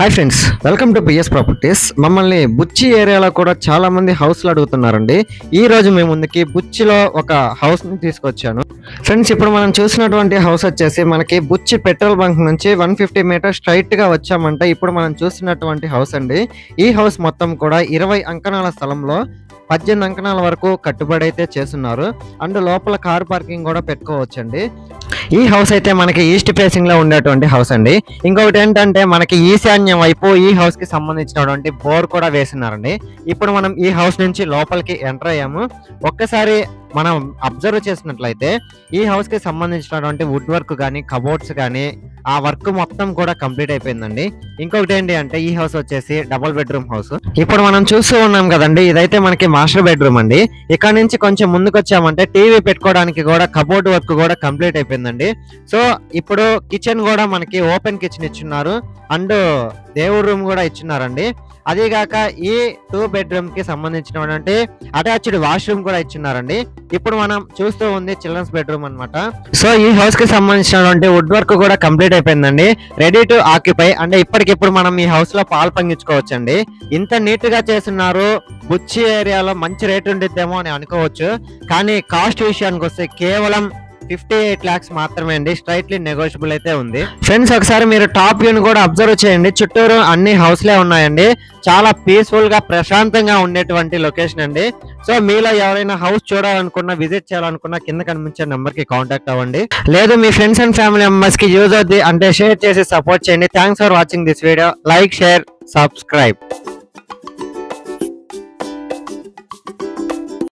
Hi friends, welcome to PS properties. మమ్మల్ని బుచ్చి ఏరియాలో కూడా చాలా మంది హౌస్లు అడుగుతున్నారండి. ఈ రోజు మేము ముందుకి బుచ్చిలో ఒక హౌస్ ని తీసుకొచ్చాను. ఫ్రెండ్స్, ఇప్పుడు మనం చూసినటువంటి హౌస్ వచ్చేసి మనకి బుచ్చి పెట్రోల్ బంక్ నుంచి 150 మీటర్స్ స్ట్రైట్ గా వచ్చామంటే ఇప్పుడు మనం చూసినటువంటి హౌస్ అండి. ఈ హౌస్ మొత్తం కూడా 20 అంకణాల స్థలంలో 18 అంకణాల వరకు కట్టుబడి అయితే చేస్తున్నారు. అండ్ లోపల కార్ పార్కింగ్ కూడా పెట్టుకోవచ్చండి. ఈ హౌస్ అయితే మనకి ఈస్ట్ ఫేసింగ్ లో ఉండేటువంటి హౌస్ అండి. ఇంకొకటి ఏంటంటే మనకి ఈశాన్యం వైపు ఈ హౌస్ కి సంబంధించినటువంటి బోర్ కూడా వేస్తున్నారండి. ఇప్పుడు మనం ఈ హౌస్ నుంచి లోపలికి ఎంటర్ అయ్యాము. ఒక్కసారి మనం అబ్జర్వ్ చేసినట్లయితే ఈ హౌస్ కి సంబంధించినటువంటి వుడ్ వర్క్ కానీ కబోర్డ్స్ కానీ ఆ వర్క్ మొత్తం కూడా కంప్లీట్ అయిపోయిందండి. ఇంకొకటి ఏంటి అంటే ఈ హౌస్ వచ్చేసి డబుల్ బెడ్రూమ్ హౌస్. ఇప్పుడు మనం చూస్తూ ఉన్నాం కదండి, ఇదైతే మనకి మాస్టర్ బెడ్రూమ్ అండి. ఇక్కడ నుంచి కొంచెం ముందుకు వచ్చామంటే టీవీ పెట్టుకోవడానికి కూడా కబోర్డ్ వర్క్ కూడా కంప్లీట్ అయిపోయిందండి. సో ఇప్పుడు కిచెన్ కూడా మనకి ఓపెన్ కిచెన్ ఇచ్చున్నారు అండ్ దేవుడి రూమ్ కూడా ఇచ్చున్నారండి. అదేగాక ఈ 2 బెడ్రూమ్ కి సంబంధించినటువంటి అటాచ్డ్ వాష్రూమ్ కూడా ఇచ్చున్నారండి. ఇప్పుడు మనం చూస్తూ ఉంది చిల్డ్రన్స్ బెడ్రూమ్ అన్నమాట. సో ఈ హౌస్ కి సంబంధించినటువంటి వుడ్ వర్క్ కూడా కంప్లీట్ అయిపోయిందండి. రెడీ టు ఆక్యుపై అంటే ఇప్పటికిప్పుడు మనం ఈ హౌస్ లో పాలు పండించుకోవచ్చండి. ఇంత నీట్ గా చేస్తున్నారు. బుచ్చి ఏరియాలో మంచి రేట్ ఉండిద్దేమో అని అనుకోవచ్చు, కానీ కాస్ట్ విషయానికి వస్తే కేవలం 58 lakhs మాత్రమే అండి. స్ట్రైట్లీ నెగోషియబుల్ అయితే ఉంది. ఫ్రెండ్స్, ఒకసారి మీరు టాప్ వ్యూని కూడా అబ్జర్వ్ చేయండి. చుట్టూరు అన్ని హౌస్లే ఉన్నాయండి. చాలా పీస్ఫుల్ గా ప్రశాంతంగా ఉండేటువంటి లొకేషన్ అండి. సో మీలో ఎవరైనా హౌస్ చూడాలనుకున్నా, విజిట్ చేయాలనుకున్నా కింద కనిపించే నెంబర్ కి కాంటాక్ట్ అవ్వండి. లేదు మీ ఫ్రెండ్స్ అండ్ ఫ్యామిలీ మెంబర్స్ కి యూజ్ అవుద్ది అంటే షేర్ చేసి సపోర్ట్ చేయండి. Thanks for watching this video. Like, share, subscribe.